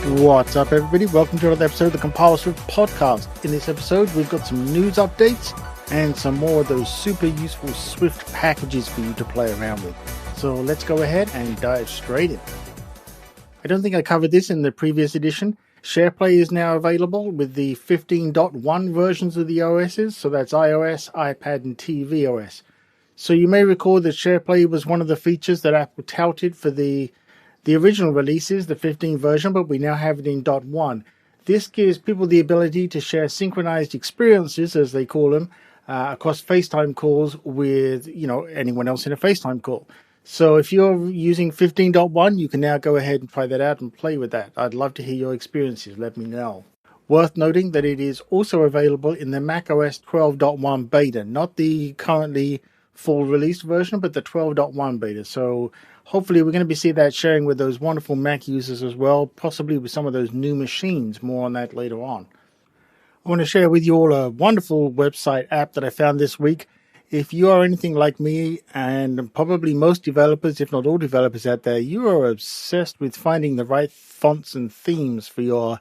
What's up, everybody? Welcome to another episode of the CompileSwift Podcast. In this episode, we've got some news updates and some more of those super useful Swift packages for you to play around with. So let's go ahead and dive straight in. I don't think I covered this in the previous edition. SharePlay is now available with the 15.1 versions of the OSs, so that's iOS, iPad, and tvOS. So you may recall that SharePlay was one of the features that Apple touted for the original releases, the 15 version, but we now have it in .1. This gives people the ability to share synchronized experiences, as they call them, across FaceTime calls with anyone else in a FaceTime call. So if you're using 15.1, you can now go ahead and try that out and play with that. I'd love to hear your experiences. Let me know. Worth noting that it is also available in the macOS 12.1 beta, not the currently full released version, but the 12.1 beta. So hopefully we're going to be seeing that sharing with those wonderful Mac users as well, possibly with some of those new machines. More on that later on. I want to share with you all a wonderful website app that I found this week. If you are anything like me, and probably most developers, if not all developers out there, you are obsessed with finding the right fonts and themes for your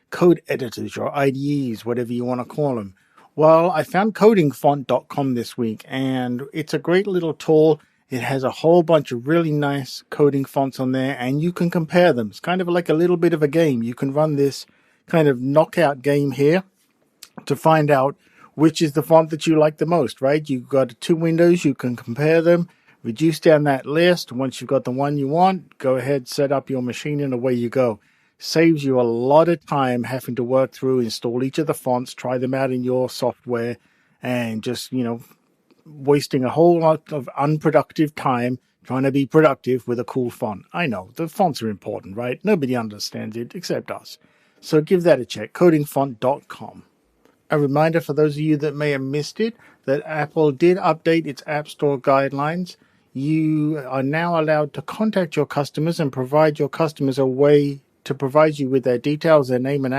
code editors, your IDEs, whatever you want to call them. Well, I found codingfont.com this week, and it's a great little tool. It has a whole bunch of really nice coding fonts on there, and you can compare them. It's kind of like a little bit of a game. You can run this kind of knockout game here to find out which is the font that you like the most, right? You've got two windows. You can compare them, reduce down that list. Once you've got the one you want, go ahead, set up your machine, and away you go. Saves you a lot of time having to work through, install each of the fonts, try them out in your software, and just, wasting a whole lot of unproductive time trying to be productive with a cool font. I know, the fonts are important, right? Nobody understands it except us. So give that a check, codingfont.com. A reminder for those of you that may have missed it, that Apple did update its AppStore guidelines. You are now allowed to contact your customers and provide your customers a way to provide you with their details, their name and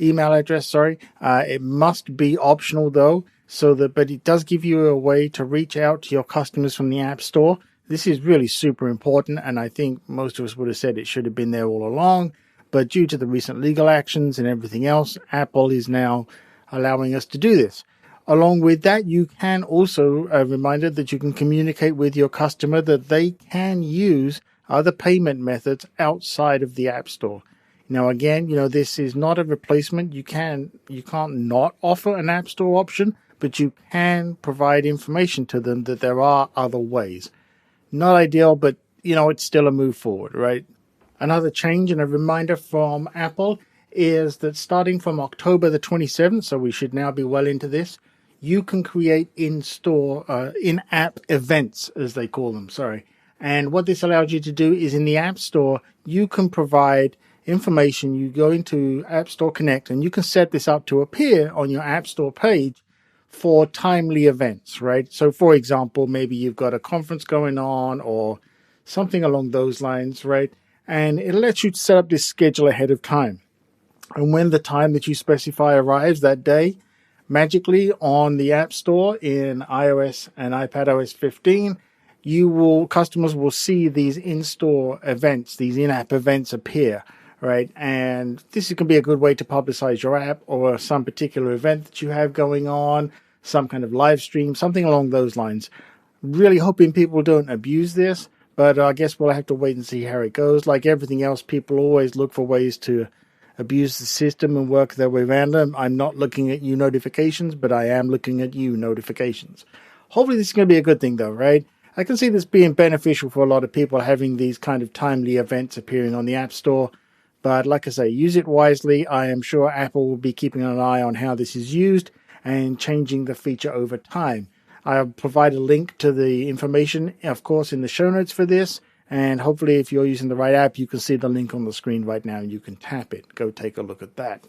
email address. It must be optional though, but it does give you a way to reach out to your customers from the App Store. This is really super important, and I think most of us would have said it should have been there all along, but due to the recent legal actions and everything else, Apple is now allowing us to do this. Along with that, you can also, a reminder that you can communicate with your customer that they can use other payment methods outside of the App Store. Now, again, this is not a replacement. You can't not offer an App Store option, but you can provide information to them that there are other ways. Not ideal, but, it's still a move forward, right? Another change and a reminder from Apple is that starting from October the 27th, so we should now be well into this, you can create in-app events, as they call them, And what this allows you to do is in the App Store, you can provide information. You go into App Store Connect, and you can set this up to appear on your App Store page for timely events, right? So, for example, maybe you've got a conference going on or something along those lines, right? And it lets you set up this schedule ahead of time. And when the time that you specify arrives that day, magically on the App Store in iOS and iPadOS 15, customers will see these in-store events, these in-app events appear, right? And this can be a good way to publicize your app or some particular event that you have going on, some kind of live stream, something along those lines. Really hoping people don't abuse this, but I guess we'll have to wait and see how it goes. Like everything else, people always look for ways to abuse the system and work their way around them. I'm not looking at you notifications, but I am looking at you notifications. Hopefully this is going to be a good thing though, right? I can see this being beneficial for a lot of people, having these kind of timely events appearing on the App Store. But like I say, use it wisely. I am sure Apple will be keeping an eye on how this is used and changing the feature over time. I'll provide a link to the information, of course, in the show notes for this. And hopefully if you're using the right app, you can see the link on the screen right now and you can tap it. Go take a look at that.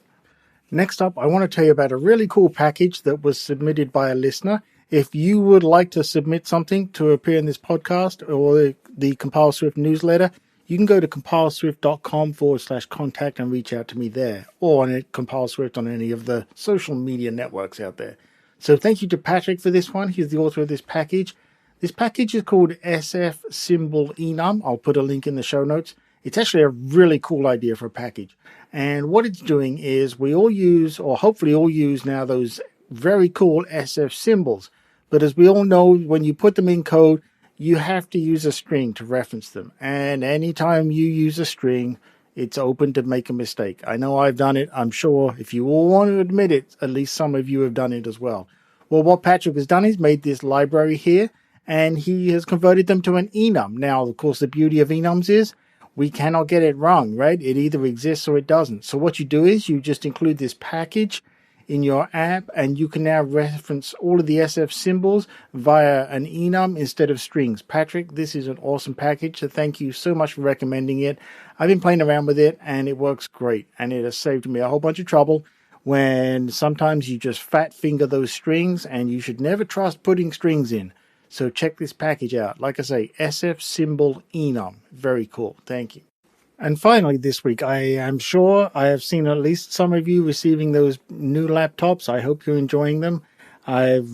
Next up, I want to tell you about a really cool package that was submitted by a listener. If you would like to submit something to appear in this podcast or the CompileSwift newsletter, you can go to compileswift.com/contact and reach out to me there, or on CompileSwift on any of the social media networks out there. So thank you to Patrick for this one. He's the author of this package. This package is called SFSymbol enum. I'll put a link in the show notes. It's actually a really cool idea for a package. And what it's doing is we all use, or hopefully all use now, those very cool SF symbols. But as we all know, when you put them in code, you have to use a string to reference them. And anytime you use a string, it's open to make a mistake. I know I've done it. I'm sure if you all want to admit it, at least some of you have done it as well. Well, what Patrick has done is made this library here, and he has converted them to an enum. Now, of course, the beauty of enums is we cannot get it wrong, right? It either exists or it doesn't. So what you do is you just include this package in your app, and you can now reference all of the SF symbols via an enum instead of strings. Patrick, this is an awesome package, so thank you so much for recommending it. I've been playing around with it, and it works great, and it has saved me a whole bunch of trouble when sometimes you just fat finger those strings, and you should never trust putting strings in. So check this package out. Like I say, SFSymbol enum. Very cool. Thank you. And finally this week, I am sure I have seen at least some of you receiving those new laptops. I hope you're enjoying them. I've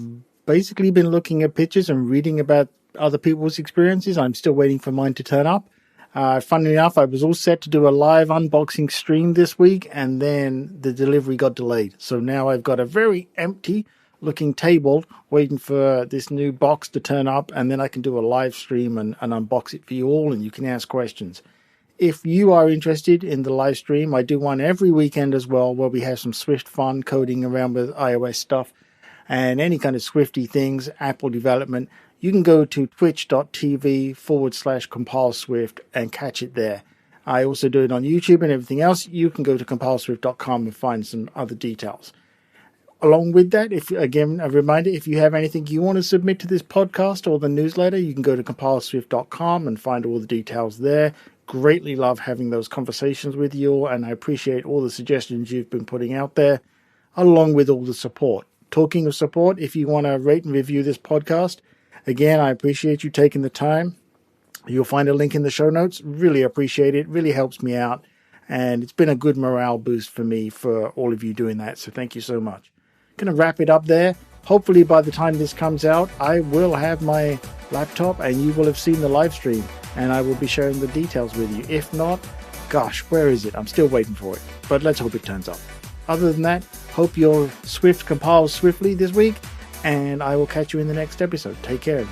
basically been looking at pictures and reading about other people's experiences. I'm still waiting for mine to turn up. Funnily enough, I was all set to do a live unboxing stream this week, and then the delivery got delayed. So now I've got a very empty looking table waiting for this new box to turn up, and then I can do a live stream and unbox it for you all, and you can ask questions. If you are interested in the live stream, I do one every weekend as well, where we have some Swift fun coding around with iOS stuff and any kind of Swifty things, Apple development. You can go to twitch.tv/CompileSwift and catch it there. I also do it on YouTube and everything else. You can go to CompileSwift.com and find some other details. Along with that, again, a reminder, if you have anything you want to submit to this podcast or the newsletter, you can go to CompileSwift.com and find all the details there. Greatly love having those conversations with you all, and I appreciate all the suggestions you've been putting out there, along with all the support. Talking of support, if you want to rate and review this podcast, again, I appreciate you taking the time. You'll find a link in the show notes. Really appreciate it. Really helps me out. And it's been a good morale boost for me for all of you doing that. So thank you so much. Going to wrap it up there. Hopefully by the time this comes out, I will have my laptop and you will have seen the live stream, and I will be sharing the details with you. If not, gosh, where is it? I'm still waiting for it, but let's hope it turns up. Other than that, hope your Swift compiles swiftly this week, and I will catch you in the next episode. Take care.